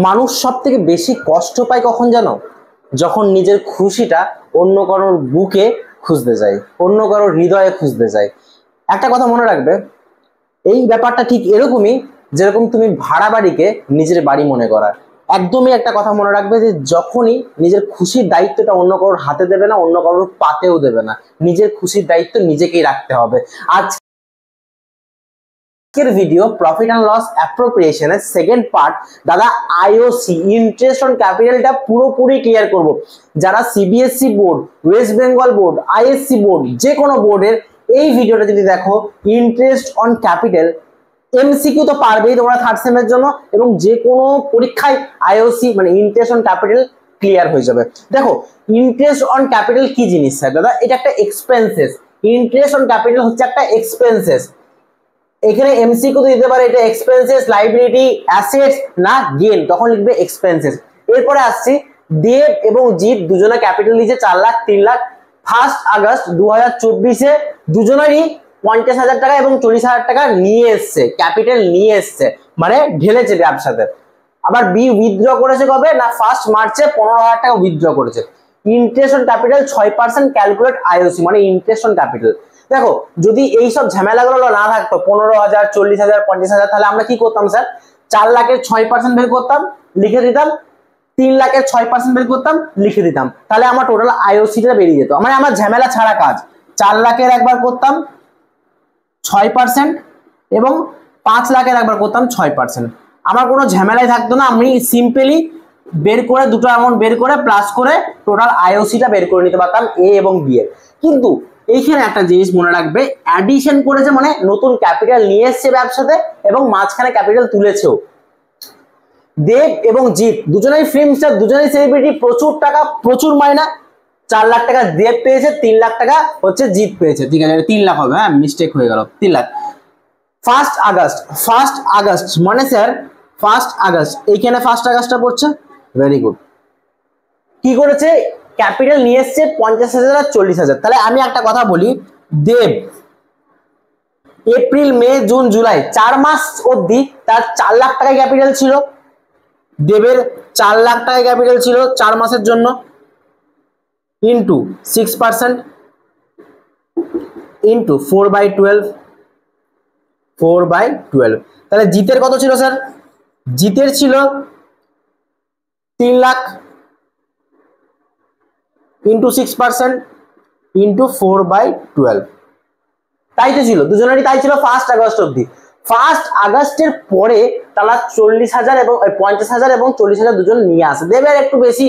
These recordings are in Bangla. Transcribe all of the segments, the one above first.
মানুষ সবথেকে বেশি কষ্ট পায় কখন জানো? যখন নিজের খুশিটা অন্য কারোর বুকে খুঁজতে যায়, অন্য কারোর হৃদয়ে খুঁজতে যায়। একটা কথা মনে রাখবে, এই ব্যাপারটা ঠিক এরকমই যেরকম তুমি ভাড়া বাড়িকে নিজের বাড়ি মনে করা। একদমই একটা কথা মনে রাখবে যে যখনই নিজের খুশির দায়িত্বটা অন্য কারোর হাতে দেবে না, অন্য কারোর পাতেও দেবে না, নিজের খুশির দায়িত্ব নিজেকেই রাখতে হবে। আজকের ভিডিও প্রফিট অ্যান্ড লস অ্যাপ্রোপ্রিয়েশনের সেকেন্ড পার্ট। দাদা আইওসি ইন্টারেস্ট অন ক্যাপিটালটা পুরোপুরি ক্লিয়ার করব। যারা CBSE board, West Bengal board, ISC board, যে কোনো বোর্ডের এই ভিডিওটা যদি দেখো, ইন্টারেস্ট অন ক্যাপিটাল এমসিকিউ তো পারবেই তোমরা থার্ড সেমের জন্য, এবং যে কোনো পরীক্ষায় আইওসি মানে ইন্টারেস্ট অন ক্যাপিটাল ক্লিয়ার হয়ে যাবে। দেখো ইন্টারেস্ট অন ক্যাপিটাল কি জিনিস স্যার? দাদা এটা একটা এক্সপেন্সেস। ইন্টারেস্ট অন ক্যাপিটাল হচ্ছে একটা এক্সপেন্সেস। এখানে এমসিকিউ তো দিতে পারে এটা এক্সপেন্সেস, লাইবিলিটি, অ্যাসেটস না গেইন, তখন লিখবে এক্সপেন্সেস। এরপরে আসছি, দেব এবং জিৎ দুজনে ক্যাপিটাল নিয়েছে 4 লাখ 3 লাখ। 1 আগস্ট 2024-এ দুজনেরই 50,000 টাকা এবং 40,000 টাকা নিয়ে এসছে, ক্যাপিটাল নিয়ে এসছে, মানে ঢেলেছে ব্যবসাতে। আবার বি উইথড্র করেছে কবে না 1 মার্চে 15,000 টাকা উইথড্র করেছে। Interest on capital 6% calculate IOC মানে ইন্টারেস্ট অন ক্যাপিটাল। দেখো যদি এই সব ঝামেলাগুলো না থাকতো 15,000, 40,000, 50,000, তাহলে আমরা কি করতাম স্যার? 4 লাখের 6% বের করতাম, লিখে দিতাম। 3 লাখের 6% বের করতাম, লিখে দিতাম। তাহলে আমার টোটাল আইওসিটা বেরিয়ে যেত। মানে আমার ঝামেলা ছাড়া কাজ। 4 লাখের একবার করতাম 6% এবং 5 লাখের একবার করতাম 6%। আমার কোনো ঝামেলাই থাকতো না। আমি সিম্পলি বের করে দুটো অ্যামাউন্ট বের করে প্লাস করে টোটাল আইওসিটা বের করে নিতে পারতাম এ এবং বি এর। কিন্তু এইখানে একটা জিনিস মনে রাখবে, অ্যাডিশন করেছে মানে নতুন ক্যাপিটাল নিয়ে এসছে ব্যবসাতে এবং মাঝখানে ক্যাপিটাল তুলেছেও। দেব এবং জিৎ দুজনেই ফিল্ম স্টার, দুজনেই সেলিব্রিটি, প্রচুর টাকা, প্রচুর মাইনা। 4 লাখ টাকা দেব পেয়েছে, 3 লাখ টাকা হচ্ছে জিৎ পেয়েছে। ঠিক আছে 3 লাখ হবে, হ্যাঁ মিস্টেক হয়ে গেল, 3 লাখ। 1 আগস্ট মানে স্যার 1 আগস্ট, এইখানে 1 আগস্টটা পড়ছে। Very good. কি করেছে? ক্যাপিটাল নিয়ে এসছে 50,000 আর 40,000। তাহলে আমি একটা কথা বলি, দেব এপ্রিল মে জুন জুলাই 4 মাস অবধি তার 4 লাখ টাকা ক্যাপিটাল ছিল। দেবের 4 লাখ টাকা ক্যাপিটাল ছিল 4 মাসের জন্য, ইন্টু 6% ইন্টু 4/12, 4/12। তাহলে জিতের কত ছিল স্যার? জিতের ছিল 3 লাখ ইন্টু 6% ইন্টু 4/12। তাই তো ছিল, দুজনেরই তাই ছিল 1 আগস্ট অবধি। 1 আগস্টের পরে তারা 40,000 এবং 50,000 এবং 40,000 দুজন নিয়ে আসে। দেবের একটু বেশি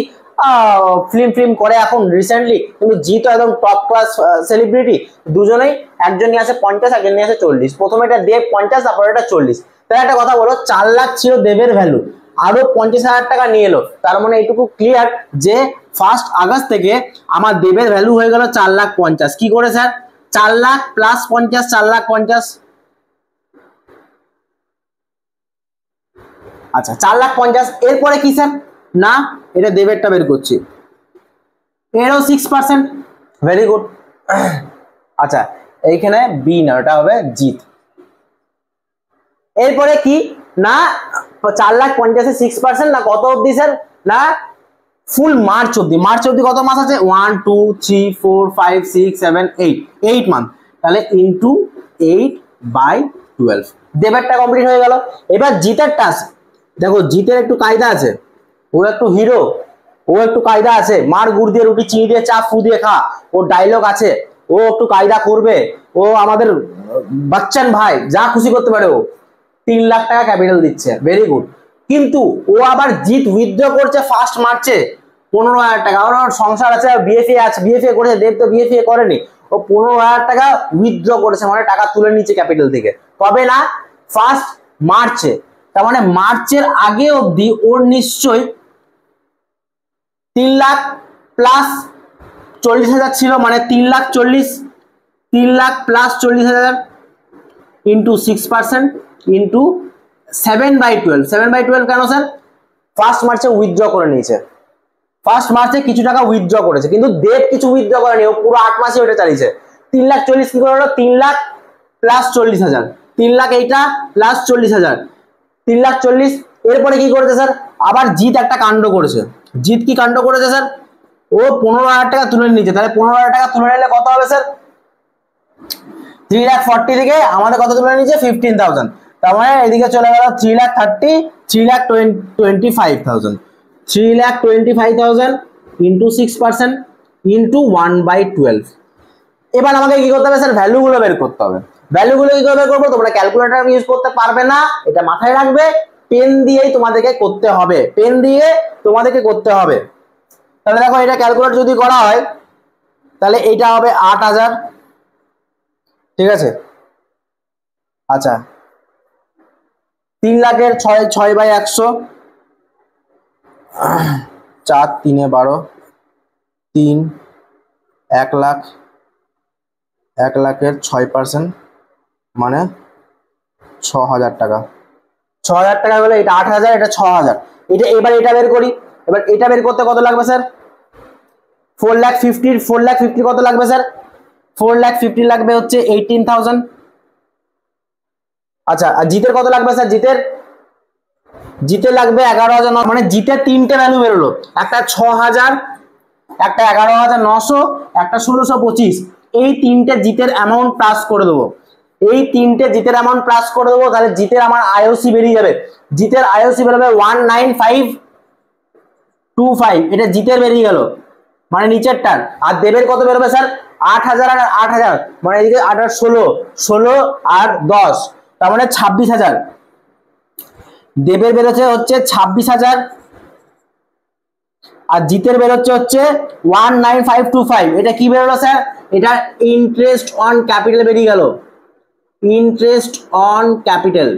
ফিল্ম করে এখন রিসেন্টলি, কিন্তু জিৎ তো একদম টপ ক্লাস সেলিব্রিটি। দুজনেই, একজন নিয়ে আসে 50, একজন নিয়ে আসে 40। প্রথমে এটা দেব 50, তারপরে এটা 40। তাই একটা কথা বলো, 4 লাখ ছিল দেবের ভ্যালু, আরো 50,000 টাকা নিয়ে এলো। তার মানে এইটুকু ক্লিয়ার যে 1 আগস্ট থেকে আমার দেবের ভ্যালু হয়ে গেল 4 লাখ 50। কি করে স্যার? 4 লাখ প্লাস 50, 4 লাখ 50। আচ্ছা 4 লাখ 50। এরপরে কি স্যার? না এটা দেবেরটা বের করছি, এরও 6%। Very good. আচ্ছা এইখানে বি না, এটা হবে জিৎ। এরপরে কি না 4 লাখ 50 6% না কত অবধি স্যার? না ফুল মার্চ অবধি। মার্চ অবধি কত মাস আছে? 1 2 3 4 5 6 7 8 মান্থ। তাহলে ইন্টু 8/12। দেবেরটা কমপ্লিট হয়ে গেল। এবার জিতের টাস্ক। দেখো জিতের একটু কায়দা আছে, ও একটু হিরো, ও একটু কায়দা আছে। মার গুড় দিয়ে রুটি, চিনি দিয়ে চা, ফু দিয়ে খা, ওর ডায়লগ আছে, ও একটু কায়দা করবে। ও আমাদের বচ্চন ভাই, যা খুশি করতে পারে। ও 3 লাখ টাকা ক্যাপিটাল দিচ্ছে, ভেরি গুড। কিন্তু ও আবার জিত উইথড্র করছে 1 মার্চে 15,000 টাকা। ওর সংসার আছে, বিএফএ আছে, বিএফএ করেছে। দেব তো বিএফএ করেনি, ও 15,000 টাকা উইথড্র করেছে, মানে টাকা তুলে নিচ্ছে ক্যাপিটাল থেকে। কবে না? 1 মার্চে। তার মানে মার্চের আগে অবধি ওর নিশ্চয়ই 3 লাখ প্লাস 40,000 ছিল, মানে 3 lakh 40, 3 lakh plus 40,000 into 6% into 7/12। 7/12 কেন স্যার? 1 মার্চে উইথড্র করে নিয়েছে। 1 মার্চে কিছু টাকা উইথড্র করেছে, কিন্তু দেব কিছু উইথড্র করেনি, ও পুরো 8 মাসে ওটা চালিয়েছে। 3 লাখ 40 কি করে হলো? 3 লাখ প্লাস 40,000, 3 লাখ এইটা প্লাস 40,000, 3 লাখ 40। এরপরে কি করেছে স্যার? আবার জিৎ একটা কাণ্ড করেছে। জিৎ কি কাণ্ড করেছে স্যার? ও 15,000 টাকা তুলে নিচ্ছে। তাহলে 15,000 টাকা তুলে নিলে কত হবে স্যার? 3,40,000 থেকে আমাদের কত তুলে নিচ্ছে? 15,000। তার মানে এদিকে চলে গেল 3,30,000, 3,25,000। 3,25,000 ইন্টু 6% ইন্টু 1/12। এবার আমাকে কি করতে হবে স্যার? ভ্যালুগুলো বের করতে হবে। ভ্যালুগুলো কি করে বের করবো? তোমরা ক্যালকুলেটর ইউজ করতে পারবে না, এটা মাথায় রাখবে। পেন দিয়েই তোমাদেরকে করতে হবে, পেন দিয়ে তোমাদেরকে করতে হবে। তাহলে দেখো, এটা ক্যালকুলেট যদি করা হয় তাহলে এইটা হবে 8,000, ঠিক আছে। আচ্ছা, 3 লাখের 6/100, 4 3 12, 3 1 লাখ, 1 লাখের 6% মানে 6,000 টাকা। 6,000 টাকা হলে এটা 8,000, এটা 6,000। এটা এবার এটা বের করি। এবার এটা বের করতে কত লাগবে স্যার? 4,50,000। 4,50,000 কত লাগবে স্যার? 4,50,000 লাগবে হচ্ছে 18,000। আচ্ছা, আর জিতের কত লাগবে স্যার? জিতের লাগবে 11,000। মানে জিতের তিনটে ভ্যালু বেরোলো, একটা 6,000, একটা 11,900, একটা 1,625। এই তিনটে জিতের অ্যামাউন্ট প্লাস করে দেবো, এই তিনটে জিতের অ্যামাউন্ট প্লাস করে দেবো। তাহলে জিতের আমার আইওসি বেরিয়ে যাবে। জিতের আইওসি বেরোবে 19525। এটা জিতের বেরিয়ে গেল, মানে নিচেরটার। আর দেবের কত বেরোবে স্যার? 8,000 আর 8,000, মানে এদিকে 8 আর 16, 16 আর 10, তার মানে 26,000। দেবের বেরোচ্ছে হচ্ছে 26,000 আর জিতের বেরোচ্ছে হচ্ছে 19525। এটা কি বেরোলো স্যার? এটা ইন্টারেস্ট অন ক্যাপিটাল বেরিয়ে গেল, ইন্টারেস্ট অন ক্যাপিটাল।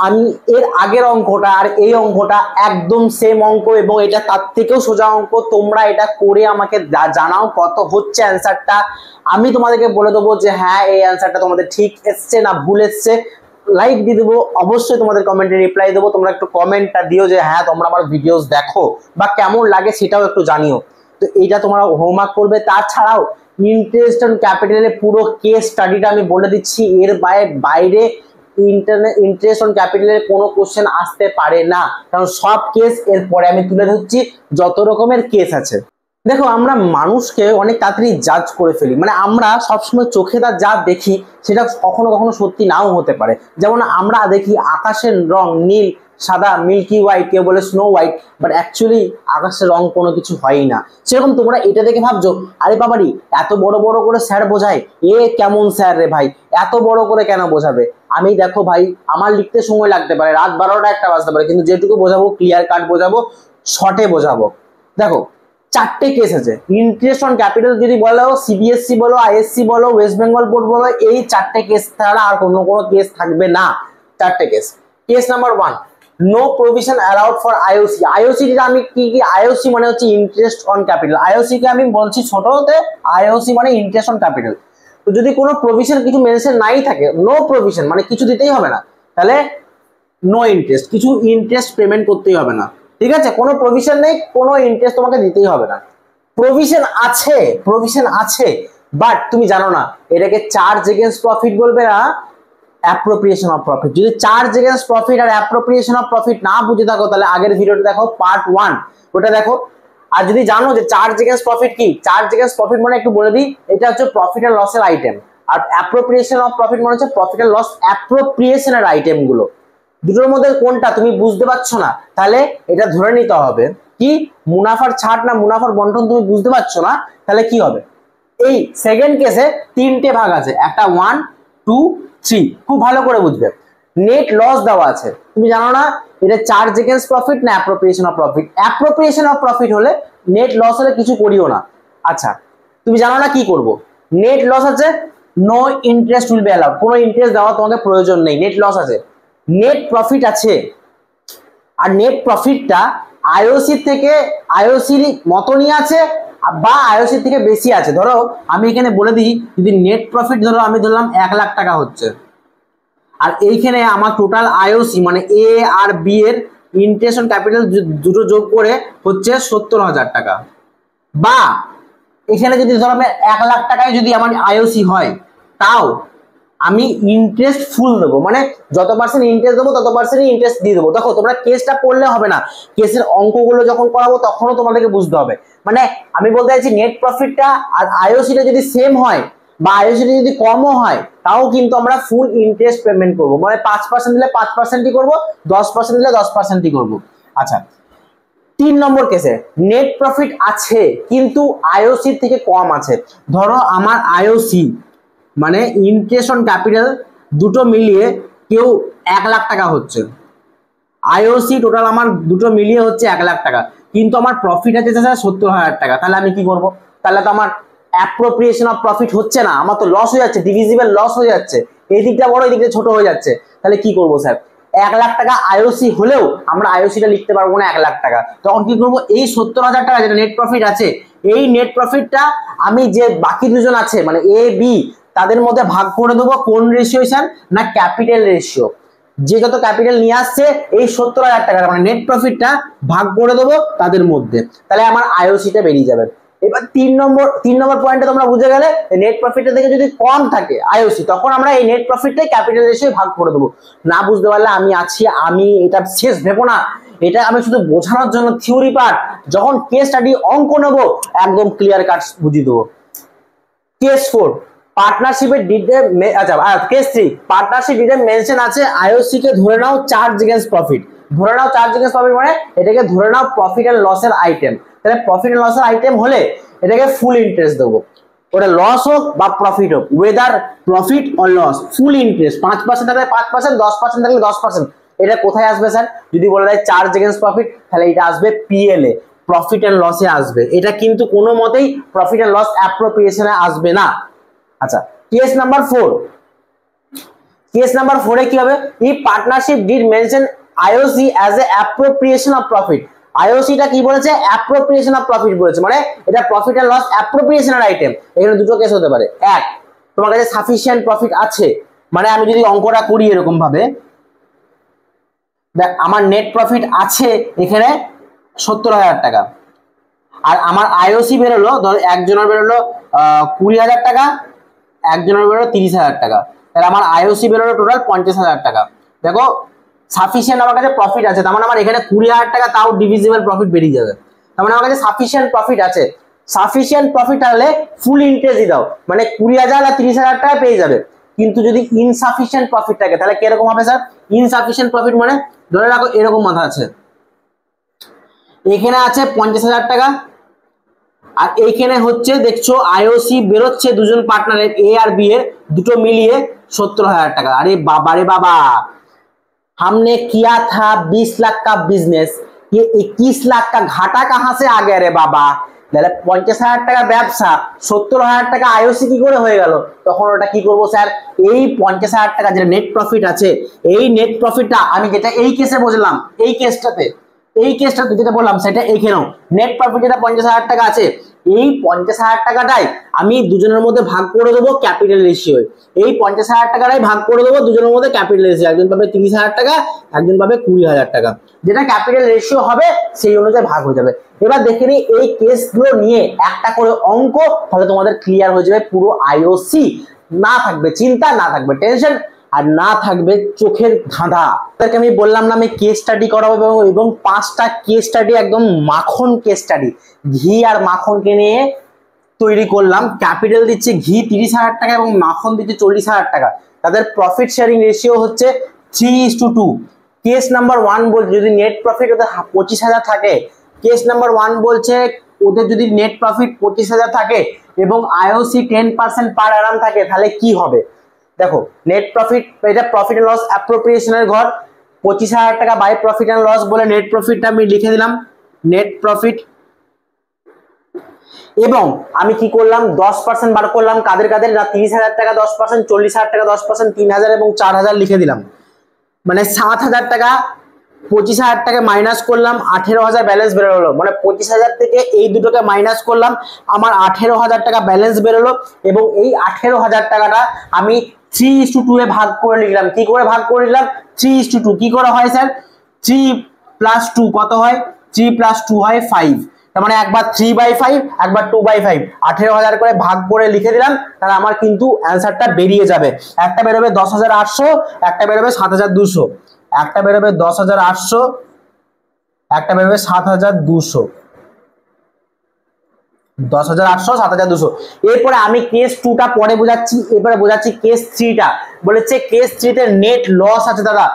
আমি এর আগের অঙ্কটা আর এই অঙ্কটা একদম সেম অঙ্ক, এবং এটা তার থেকেও সোজা অঙ্ক। তোমরা এটা করে আমাকে জানাও কত হচ্ছে অ্যান্সারটা। আমি তোমাদেরকে বলে দেবো যে হ্যাঁ, এই অ্যান্সারটা তোমাদের ঠিক এসছে না ভুল এসছে। লাইক দিয়ে দেবো, অবশ্যই তোমাদের কমেন্টে রিপ্লাই দেবো। তোমরা একটু কমেন্টটা দিও যে হ্যাঁ, তোমরা আমার ভিডিওস দেখো বা কেমন লাগে সেটাও একটু জানিও। তো এইটা তোমরা হোমওয়ার্ক করবে। তাছাড়াও ইন্টারেস্ট অন ক্যাপিটালের পুরো কেস স্টাডিটা আমি বলে দিচ্ছি, এর বাইরে ইন্টারেস্ট অন ক্যাপিটালের কোনো কোশ্চেন আসতে পারে না, কারণ সব কেস এরপরে আমি তুলে ধরছি, যত রকমের কেস আছে। দেখো, আমরা মানুষকে অনেক তাড়াতাড়ি জাজ করে ফেলি। মানে আমরা সবসময় চোখে তার যা দেখি সেটা কখনো কখনো সত্যি নাও হতে পারে। যেমন আমরা দেখি আকাশের রং নীল, সাদা, মিল্কি হোয়াইট, কেউ বলে স্নো হোয়াইট, বাট অ্যাকচুয়ালি আকাশের রং কোনো কিছু হয়ই না। সেরকম তোমরা এটা দেখে ভাবছো, আরে বাবারি এত বড় বড় করে স্যার বোঝায়, এ কেমন স্যার রে ভাই, এত বড় করে কেন বোঝাবে? আমি দেখো ভাই, আমার লিখতে সময় লাগতে পারে, রাত 12টা 1টা বাজতে পারে, কিন্তু যেটুকু বোঝাবো ক্লিয়ার কাট বোঝাবো, শর্টে বোঝাবো। দেখো, 4টে কেস আছে। ইন্টারেস্ট অন ক্যাপিটাল যদি বলো, সিবিএসসি বলো, আইএসসি বলো, ওয়েস্ট বেঙ্গল বোর্ড বলো, এই 4টে কেস ছাড়া আর কোনো কেস থাকবে না। 4টে case. Case number 1, no provision allowed for IOC. IOC আমি কি আইওসি মানে হচ্ছে ইন্টারেস্ট অন ক্যাপিটাল। আইওসি কে আমি বলছি ছোটতে, আইওসি মানে ইন্টারেস্ট অন ক্যাপিটাল। তো যদি কোনো প্রভিশন কিছু মেনশন নাই থাকে, নো প্রভিশন মানে কিছু দিতেই হবে না, তাহলে নো ইন্টারেস্ট, কিছু ইন্টারেস্ট পেমেন্ট করতেই হবে না। ঠিক আছে, কোনো প্রভিশন নেই, কোনো ইন্টারেস্ট তোমাকে দিতেই হবে না। প্রভিশন আছে, প্রভিশন আছে, বাট তুমি জানো না এটাকে চার্জ এগেইনস্ট প্রফিট বলবে না অ্যাপ্রোপ্রিয়েশন অফ প্রফিট। যদি চার্জ এগেইনস্ট প্রফিট আর অ্যাপ্রোপ্রিয়েশন অফ প্রফিট না বুঝে থাকো, তাহলে আগের ভিডিওটা দেখো, পার্ট 1, ওটা দেখো। আর যদি জানো যে চার্জ এগেইনস্ট প্রফিট কি, চার্জ এগেইনস্ট প্রফিট মানে একটু বলে দিই, এটা হচ্ছে প্রফিট এন্ড লসের আইটেম। আর অ্যাপ্রোপ্রিয়েশন অফ প্রফিট মানে হচ্ছে প্রফিট এন্ড লস অ্যাপ্রোপ্রিয়েশনের আইটেম গুলো। দুটোর মধ্যে কোনটা তুমি বুঝতে পারছো না, তাহলে এটা ধরে নিতে হবে কি মুনাফার ছাড় না মুনাফার বন্টন তুমি বুঝতে পারছো না, তাহলে কি হবে? এই সেকেন্ড কেসে 3টে ভাগ আছে, একটা 1 2 3, খুব ভালো করে বুঝবে। নেট লস দেওয়া আছে, তুমি জানো না এটা চার্জ এগেইনস্ট প্রফিট না appropriation of profit. Appropriation of profit হলে নেট লস হলে কিছু করিও না। আচ্ছা, তুমি জানো না কি করব? নেট লস আছে, no interest will be allowed, কোনো ইন্টারেস্ট দেওয়া তোমাকে প্রয়োজন নেই, নেট লস আছে। নেট প্রফিট আছে, আর নেট প্রফিটটা আইওসি থেকে আইওসির মতনই আছে বা আইওসি থেকে বেশি আছে। ধরো আমি এখানে বলে দিই, যদি নেট প্রফিট ধরো আমি ধরলাম 1 লাখ টাকা হচ্ছে, আর এইখানে আমার টোটাল আইওসি মানে এ আর বি এর ইন্টারেস্ট অন ক্যাপিটাল দুটো যোগ করে হচ্ছে 70,000 টাকা, বা এখানে যদি ধরো 1 লাখ টাকায় যদি আমার আইওসি হয়, তাও আমি ইন্টারেস্ট ফুল দেবো, মানে যত পার্সেন্ট ইন্টারেস্ট দেবো তত পার্সেন্টই ইন্টারেস্ট দিয়ে দেবো। দেখো তোমরা কেসটা পড়লে হবে না, কেসের অঙ্কগুলো যখন করাবো তখনও তোমাদেরকে বুঝতে হবে। মানে আমি বলতে চাইছি নেট প্রফিটটা আর আইওসিটা যদি সেম হয় বা আইওসিটা যদি কমও হয় তাও কিন্তু আমরা ফুল ইন্টারেস্ট পেমেন্ট করবো, মানে 5% দিলে 5%ই করবো, 10% দিলে 10%ই করবো। আচ্ছা 3 নম্বর কেসে নেট প্রফিট আছে কিন্তু আইওসি থেকে কম আছে। ধরো আমার আইওসি মানে ইন্টারেস্ট অন ক্যাপিটাল দুটো মিলিয়ে কেউ 1 লাখ টাকা হচ্ছে, আইওসি টোটাল আমার দুটো মিলিয়ে হচ্ছে 1 লাখ টাকা, কিন্তু আমার প্রফিট আছে 70,000 টাকা। তাহলে আমি কি করব? তাহলে তো আমার অ্যাপ্রোপ্রিয়েশন অফ প্রফিট হচ্ছে না, আমার তো লস হয়ে যাচ্ছে, ডিভিজিবল লস হয়ে যাচ্ছে, এই দিকটা বড় এই দিকটা ছোট হয়ে যাচ্ছে। তাহলে কি করব স্যার? 1 লাখ টাকা আইওসি হলেও আমরা আইওসিটা লিখতে পারবো না 1 লাখ টাকা। তখন কি করব? এই 70,000 টাকা যেটা নেট প্রফিট আছে, এই নেট প্রফিটটা আমি যে বাকি দুজন আছে মানে এ বি তাদের মধ্যে ভাগ করে দেবো কোন রেশিও স্যার? না ক্যাপিটাল রেশিও। যে যত ক্যাপিটাল নিয়ে আসছে এই 70,000 টাকা মানে নেট প্রফিটটা ভাগ করে দেবো তাদের মধ্যে, তাহলে আমার আইওসিটা বেরিয়ে যাবে। এবার 3 নম্বর পয়েন্টে তোমরা বুঝে গেলে নেট প্রফিটের থেকে যদি কম থাকে আইওসি তখন আমরা এই নেট প্রফিটটাই ক্যাপিটাল রেশিও ভাগ করে দেবো। না বুঝতে পারলে আমি আছি, আমি এটা শেষ ভেবো না, এটা আমি শুধু বোঝানোর জন্য থিওরি পার্ট, যখন কেস স্টাডি অঙ্ক নেবো একদম ক্লিয়ার কাট বুঝিয়ে দেবো। কেস 4 পার্টনারশিপের ডিডে, আচ্ছা কেস 3 পার্টনারশিপ ডিডে মেনশন আছে আইওসি কে ধরে নাও চার্জ এগেইনস্ট প্রফিট। ধরে নাও চার্জ এগেইনস্ট প্রফিট মানে এটাকে ধরে নাও প্রফিট এন্ড লসের আইটেম। তাহলে প্রফিট এন্ড লসের আইটেম হলে এটাকে ফুল ইন্টারেস্ট দেবো, ওটা লস হোক বা প্রফিট হোক, whether profit or loss full interest. 5% থাকলে 5%, 10% থাকলে 10%। এটা কোথায় আসবে স্যার? যদি বলা যায় চার্জ এগেইনস্ট প্রফিট তাহলে এটা আসবে পিএল এ, প্রফিট এন্ড লসে আসবে। এটা কিন্তু কোনো মতেই প্রফিট এন্ড লস অ্যাপ্রোপ্রিয়েশনে আসবে না। আচ্ছা কেস নাম্বার 4, কেস নাম্বার 4 এ কি হবে? ই partnership deed mention IOC as a appropriation of profit. আইওসিটা কি বলেছে? অ্যাপ্রোপ্রিয়েশন অফ প্রফিট বলেছে, মানে এটা প্রফিট এন্ড লস অ্যাপ্রোপ্রিয়েশনের আইটেম। এখানে দুটো কেস হতে পারে, এক তোমার কাছে সাফিসিয়েন্ট প্রফিট আছে, মানে আমি যদি অঙ্কটা করি এরকম ভাবে, দেখ আমার নেট প্রফিট আছে এখানে 70,000 টাকা, আর আমার আইওসি বেরোলো, ধর একজনের বেরোলো 20,000 টাকা, একজনের বেরোলো 30,000 টাকা, তাহলে আমার আইওসি বেরোলো টোটাল 50,000 টাকা। দেখো সাফিসিয়েন্ট আমার কাছে প্রফিট আছে, তার মানে আমার এখানে 20,000 টাকা তাও ডিভিজিবল প্রফিট বেরিয়ে যাবে, তার মানে আমার কাছে সাফিসিয়েন্ট প্রফিট আছে। সাফিসিয়েন্ট প্রফিট হলে ফুল ইন্টারেস্ট দাও, মানে 20,000 আর 30,000 টাকা পেয়ে যাবে। কিন্তু যদি ইনসাফিসিয়েন্ট প্রফিট থাকে তাহলে কিরকম হবে স্যার? ইনসাফিসিয়েন্ট প্রফিট মানে ধরে রাখো এরকম মাথা আছে, এখানে আছে 50,000 টাকা, আর এইখানে হচ্ছে দেখছো আইওসি বেরোচ্ছে দুজন পার্টনারের এ আর বি এর দুটো মিলিয়ে 70,000 টাকা। আরে বাবা রে বাবা, हमने किया था 20 लाख का बिजनेस, ये 21 लाख का घाटा कहां से आ गया रे बाबा? তাহলে 50,000 টাকা ব্যবসা, 70,000 টাকা আইওসি কি করে হয়ে গেল? তখন ওটা কি করব স্যার? এই 50,000 টাকা যেটা নেট প্রফিট আছে, এই নেট প্রফিটটা আমি যেটা এই কেসে বুঝলাম, এই কেসটাতে যেটা বললাম সেটা এইখানেও নেট প্রফিট যেটা 50,000 টাকা আছে, এই 50,000 টাকাটাই আমি দুজনের মধ্যে ভাগ করে দেবো ক্যাপিটাল রেশিও। এই 50,000 টাকাটাই ভাগ করে দেবো দুজনের মধ্যে ক্যাপিটাল রেশিও, একজন পাবে 30,000 টাকা, একজন পাবে 20,000 টাকা, যেটা ক্যাপিটাল রেশিও হবে সেই অনুযায়ী ভাগ হয়ে যাবে। এবার দেখে নিই এই কেসগুলো নিয়ে একটা করে অঙ্ক, তাহলে তোমাদের ক্লিয়ার হয়ে যাবে পুরো আইওসি। না থাকবে চিন্তা, না থাকবে টেনশন, আর না থাকবে চোখের ধাঁধা। তাদেরকে আমি বললাম না আমি কেস স্টাডি করাবো, এবং 5টা কেস স্টাডি একদম মাখন কেস স্টাডি, ঘি আর মাখনকে নিয়ে তৈরি করলাম। ক্যাপিটাল দিচ্ছে ঘি 30,000 টাকা এবং মাখন দিচ্ছে 40,000 টাকা, তাদের প্রফিট শেয়ারিং রেশিও হচ্ছে 3:2। কেস নাম্বার 1 বলছে যদি নেট প্রফিট ওদের 25,000 থাকে, কেস নাম্বার 1 বলছে ওদের যদি নেট প্রফিট 25,000 থাকে এবং আইওসি 10% পার অ্যানাম থাকে তাহলে কি হবে? দেখো নেট প্রফিট, এটা প্রফিট এন্ড লস অ্যাপ্রোপ্রিয়েশনের ঘর, 25,000 টাকা বাই প্রফিট এন্ড লস বলে নেট প্রফিটটা আমি লিখে দিলাম, নেট প্রফিট। এবং আমি কি করলাম 10% বার করলাম, কাদের কাদের না 30,000 টাকা 10%, 40,000 টাকা 10%, 3,000 এবং 4,000 লিখে দিলাম, মানে 7,000 টাকা। 25,000 টাকা মাইনাস করলাম, 18,000 ব্যালেন্স বেরোলো, মানে 25,000 থেকে এই দুটোকে মাইনাস করলাম, আমার 18,000 টাকা ব্যালেন্স বেরোলো। এবং এই 18,000 টাকাটা আমি 3:2 এ ভাগ করে লিখলাম। কি করে ভাগ করে লিখলাম? 3:2 কি করে হয় স্যার? 3 + 2 কত হয়? 3 + 2 হয় 5। তার মানে একবার 3/5 একবার 2/5 18,000 করে ভাগ করে লিখে দিলাম, তাহলে আমার কিন্তু অ্যান্সারটা বেরিয়ে যাবে। একটা বেরোবে 10,800, একটা বেরোবে 7,200, একটা বেরোবে 10,800, একটা বেরোবে 7,200, 10,800 7,200। এরপরে আমি কেস 2টা পরে বোঝাচ্ছি, এরপরে বোঝাচ্ছি কেস 3টা। বলেছে কেস 3তে নেট লস আছে দাদা,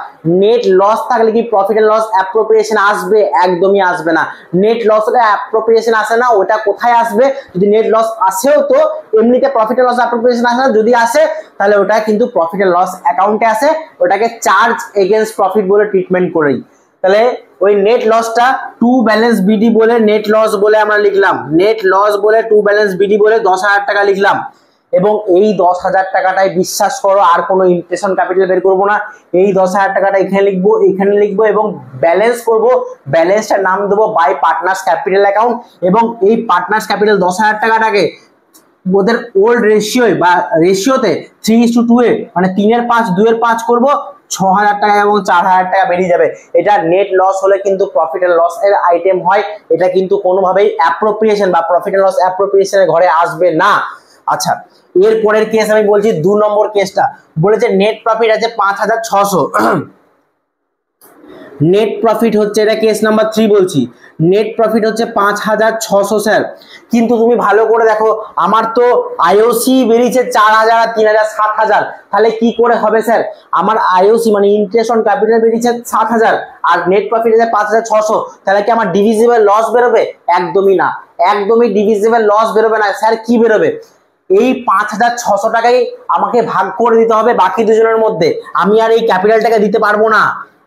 নেট লস থাকলে কি প্রফিট এন্ড লস অ্যাপ্রোপ্রিয়েশন আসবে? একদমই আসবে না। নেট লস হলে অ্যাপ্রোপ্রিয়েশন আসে না, ওটা কোথায় আসবে? যদি নেট লস আসেও তো এমনিতে প্রফিট এন্ড লস অ্যাপ্রোপ্রিয়েশন আসে না, যদি আসে তাহলে ওটা কিন্তু প্রফিট এন্ড লস অ্যাকাউন্টে আসে, ওটাকে চার্জ এগেইনস্ট প্রফিট বলে ট্রিটমেন্ট করেই। তাহলে ওই নেট লসটা টু ব্যালেন্স বিডি বলে নেট লস বলে আমরা লিখলাম, নেট লস বলে টু ব্যালেন্স বিডি বলে 10,000 টাকা লিখলাম। এবং এই 10,000 টাকাটাই বিশ্বাস করো আর কোনো ইন্টারেস্ট অন ক্যাপিটাল বের করবো না, এই 10,000 টাকাটা এখানে লিখবো, এখানে লিখবো এবং ব্যালেন্স করব। ব্যালেন্সটার নাম দেবো বাই পার্টনার্স ক্যাপিটাল অ্যাকাউন্ট। এবং এই পার্টনার্স ক্যাপিটাল 10,000 টাকাটাকে ওদের ওল্ড রেশিও বা রেশিওতে 3:2 এ মানে 3/5 2/5 করবো, 6,000 টাকা এবং 4,000 টাকা বেরিয়ে যাবে। এটা নেট লস হলে কিন্তু প্রফিট এন্ড লস এর আইটেম হয়, এটা কিন্তু কোনোভাবেই অ্যাপ্রোপ্রিয়েশন বা প্রফিট এন্ড লস অ্যাপ্রোপ্রিয়েশনের ঘরে আসবে না। আচ্ছা, এর পরের কেস আমি বলছি 2 নম্বর কেসটা। বলেছে নেট প্রফিট আছে 5,600, নেট প্রফিট হচ্ছে, এটা কেস নাম্বার 3 বলছি, নেট প্রফিট হচ্ছে 5,600 স্যার। কিন্তু তুমি ভালো করে দেখো, আমার তো আইওসি বেরিয়েছে 4,000, 3,000, 7,000, তাহলে কি করে হবে স্যার? আমার আইওসি মানে ইন্টারেস্ট অন ক্যাপিটাল বেরিয়েছে 7,000 আর নেট প্রফিট আছে 5,600, তাহলে কি আমার ডিভিজিবল লস বেরোবে? একদমই না, একদমই ডিভিজিবল লস বেরোবে না। স্যার কি বেরোবে? এই 5,600 টাকাই আমাকে ভাগ করে দিতে হবে বাকি দুজনের মধ্যে। আমি আর এই ক্যাপিটালটাকে দিতে পারবো না,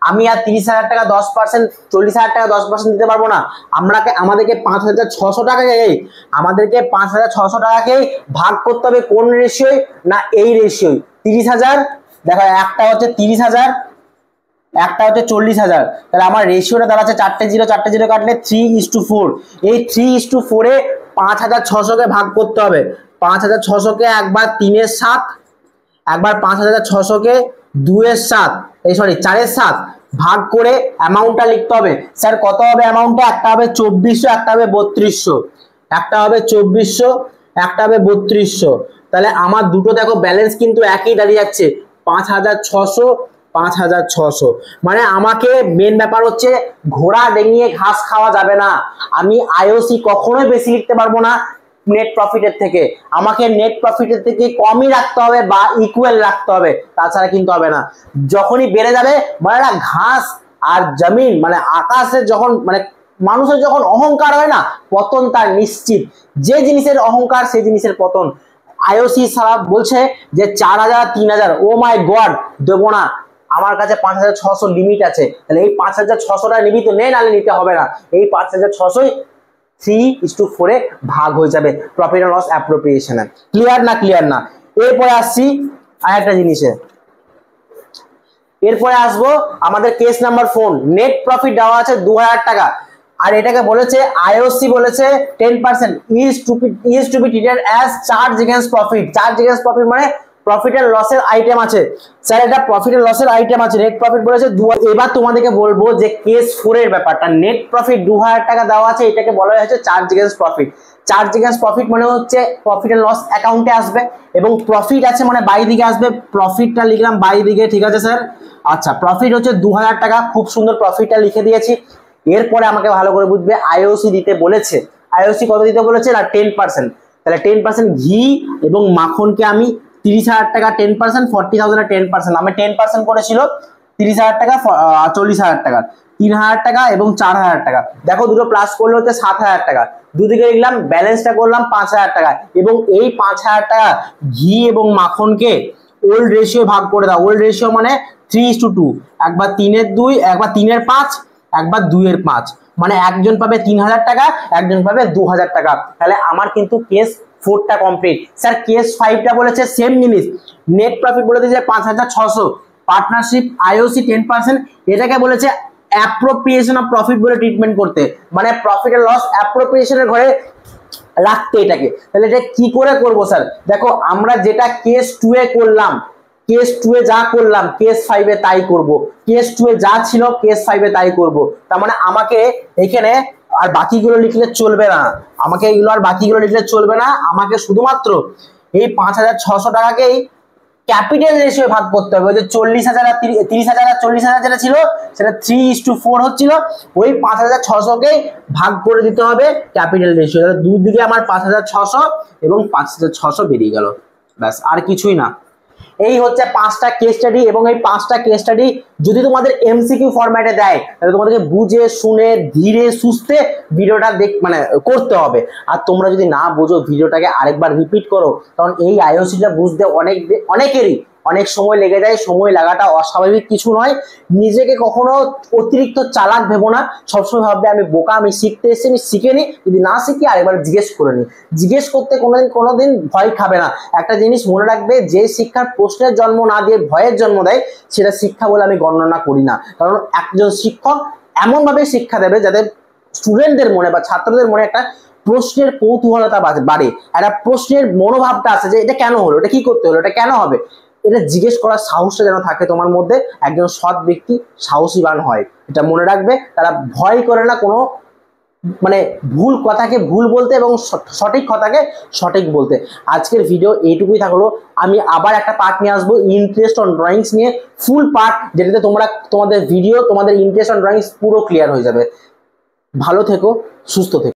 আমি আর 30,000 টাকা 10%, 40,000 টাকা 10% দিতে পারবো না। আমাদেরকে 5,600 টাকাকে, আমাদেরকে 5,600 টাকাকেই ভাগ করতে হবে কোন রেশিওয়? না এই রেশিওয়। 30,000 দেখো, একটা হচ্ছে 30,000, একটা হচ্ছে 40,000, তাহলে আমার রেশিওটা দাঁড়াচ্ছে 4টে 0 কাটলে 3:4। এই 3:4 এ 5,600 কে ভাগ করতে হবে। 5,600 কে একবার 3-এর 7, একবার 5,600 কে 2-এর 7, এই সরি 4-এর 7 ভাগ করে অ্যামাউন্টটা লিখতে হবে। স্যার কত হবে অ্যামাউন্টটা? একটা হবে 2,400, একটা হবে 3,200, একটা হবে 2,400, একটা হবে 3,200। তাহলে আমার দুটো দেখো ব্যালেন্স কিন্তু একই দাঁড়িয়ে যাচ্ছে, 5,600, 5,600। মানে আমাকে মেন ব্যাপার হচ্ছে ঘোড়া ডিঙিয়ে ঘাস খাওয়া যাবে না। আমি আইওসি কখনোই বেশি লিখতে পারবো না নেট প্রফিটের থেকে, আমাকে নেট প্রফিটের থেকে কমই রাখতে হবে বা ইকুয়াল রাখতে হবে, তাছাড়া কিন্তু হবে না। যখনই বেড়ে যাবে মানে না, ঘাস আর জমিন মানে আকাশে যখন মানে মানুষের যখন অহংকার হয় না, পতন তার নিশ্চিত। যে জিনিসের অহংকার সেই জিনিসের পতন। আইওসি সাহেব বলছে যে 4,000 3,000, ও মাই গড দেবো না, আমার কাছে 5,600 লিমিট আছে। তাহলে এই 5,600 টাকা নিবি তো নে, নাহলে নিতে হবে না। এই 5,600 3:4 এ ভাগ হয়ে যাবে প্রফিট এন্ড লস অ্যাপ্রোপ্রিয়েশনে। ক্লিয়ার না? ক্লিয়ার না? এরপরে আসছি আরেকটা জিনিসে, এরপরে আসবো আমাদের কেস নাম্বার 4। নেট প্রফিট দেওয়া আছে 2,000 টাকা আর এটাকে বলেছে আইওসি বলেছে 10% is to be treated as charge against profit। Charge against profit মানে প্রফিট এন্ড লসের আইটেম আছে। স্যার এটা প্রফিট এন্ড লসের আইটেম আছে, নেট প্রফিট বলেছে। এবার তোমাদেরকে বলবো যে কেস 4 এর ব্যাপারটা। নেট প্রফিট 2,000 টাকা দেওয়া আছে, এটাকে বলা হয়েছে charge against profit. Charge against profit মানে হচ্ছে প্রফিট এন্ড লস অ্যাকাউন্টে আসবে এবং প্রফিট আছে মানে বাই দিকে আসবে, প্রফিটটা লিখলাম বাই দিকে, ঠিক আছে স্যার? আচ্ছা, প্রফিট হচ্ছে 2,000 টাকা, খুব সুন্দর প্রফিটটা লিখে দিয়েছি। এরপরে আমাকে ভালো করে বুঝবে আইওসি দিতে বলেছে। আইওসি কত দিতে বলেছে? না 10%। তাহলে 10% ঘি এবং মাখনকে আমি 30,000 টাকা 10%, 40,000 এর 10%, আমি 10% করেছিল 30,000 টাকা, 40,000 টাকা, 3,000 টাকা এবং 4,000 টাকা। দেখো দুটো প্লাস করলে হচ্ছে 7,000 টাকা, দুদিকে লিখলাম, ব্যালেন্সটা করলাম 5,000 টাকা এবং এই 5,000 টাকা ঘি এবং মাখনকে ওল্ড রেশিও ভাগ করে দাও। ওল্ড রেশিও মানে 3:2, একবার 3-এর 2, একবার 3-এর 5, একবার 2-এর 5, মানে একজন পাবে 3,000 টাকা, একজন পাবে 2,000 টাকা। তাহলে আমার কিন্তু কেস 4টা কমপ্লিট। স্যার কেস 5টা বলেছে সেম জিনিস, নেট প্রফিট বলে দিয়েছে 5,600, পার্টনারশিপ আইওসি 10%, এটাকে বলেছে অ্যাপ্রোপ্রিয়েশন অফ প্রফিট বলে ট্রিটমেন্ট করতে, মানে প্রফিট এন্ড লস অ্যাপ্রোপ্রিয়েশনের ঘরে রাখতে এটাকে। তাহলে এটা কি করে করব স্যার? দেখো আমরা যেটা কেস 2 এ করলাম, কেস 2 এ যা করলাম কেস 5 এ তাই করব, কেস 2 এ যা ছিল কেস 5 এ তাই করব। তার মানে আমাকে এখানে আর বাকিগুলো লিখলে চলবে না, আমাকে এগুলো আর বাকিগুলো লিখলে চলবে না, আমাকে শুধুমাত্র এই 5,600 টাকাকেই ক্যাপিটাল রেশিও ভাগ করতে হবে। ওই যে 40,000 আর 30,000 আর 40,000 যেটা ছিল সেটা 3:4 হচ্ছিল, ওই 5,600 ভাগ করে দিতে হবে ক্যাপিটাল রেশিও। তাহলে দুদিকে আমার 5,600 এবং 5,600 বেরিয়ে গেল, ব্যাস আর কিছুই না। এই হচ্ছে 5টা কেস স্টাডি, এবং এই 5টা কেস স্টাডি যদি তোমাদের এমসিকিউ ফরম্যাটে দেয় তাহলে তোমাদেরকে বুঝে শুনে ধীরে সুস্থে ভিডিওটা মানে করতে হবে। আর তোমরা যদি না বুঝো ভিডিওটাকে আরেকবার রিপিট করো, কারণ এই আইওসিটা বুঝতে অনেকেরই অনেক সময় লেগে যায়। সময় লাগাটা অস্বাভাবিক কিছু নয়। নিজেকে কখনো অতিরিক্ত চালাক ভেবো না, সবসময় ভাববে আমি বোকা, আমি শিখতে এসেছি, আমি শিখে নি, যদি না শিখি আরেকবার জিজ্ঞেস করে নি। জিজ্ঞেস করতে কোনোদিন ভয় খাবে না। একটা জিনিস মনে রাখবে, যে শিক্ষার প্রশ্নের জন্ম না দিয়ে ভয়ের জন্ম দেয় সেটা শিক্ষা বলে আমি গণনা করি না। কারণ একজন শিক্ষক এমন ভাবে শিক্ষা দেবে যাতে স্টুডেন্টদের মনে বা ছাত্রদের মনে একটা প্রশ্নের কৌতূহলতা বাড়ে, একটা প্রশ্নের মনোভাবটা আছে যে এটা কেন হলো, এটা কি করতে হলো, এটা কেন হবে, এটা জিজ্ঞেস করার সাহসটা যেন থাকে তোমার মধ্যে। একজন সৎ ব্যক্তি সাহসীবান হয়, এটা মনে রাখবে। তারা ভয় করে না কোনো মানে ভুল কথাকে ভুল বলতে এবং সঠিক কথাকে সঠিক বলতে। আজকের ভিডিও এইটুকুই থাকলো। আমি আবার একটা পার্ট নিয়ে আসবো ইন্টারেস্ট অন ড্রয়িংস নিয়ে, ফুল পার্ট, যেটাতে তোমাদের ভিডিও, তোমাদের ইন্টারেস্ট অন ড্রয়িংস পুরো ক্লিয়ার হয়ে যাবে। ভালো থেকো, সুস্থ থেকো।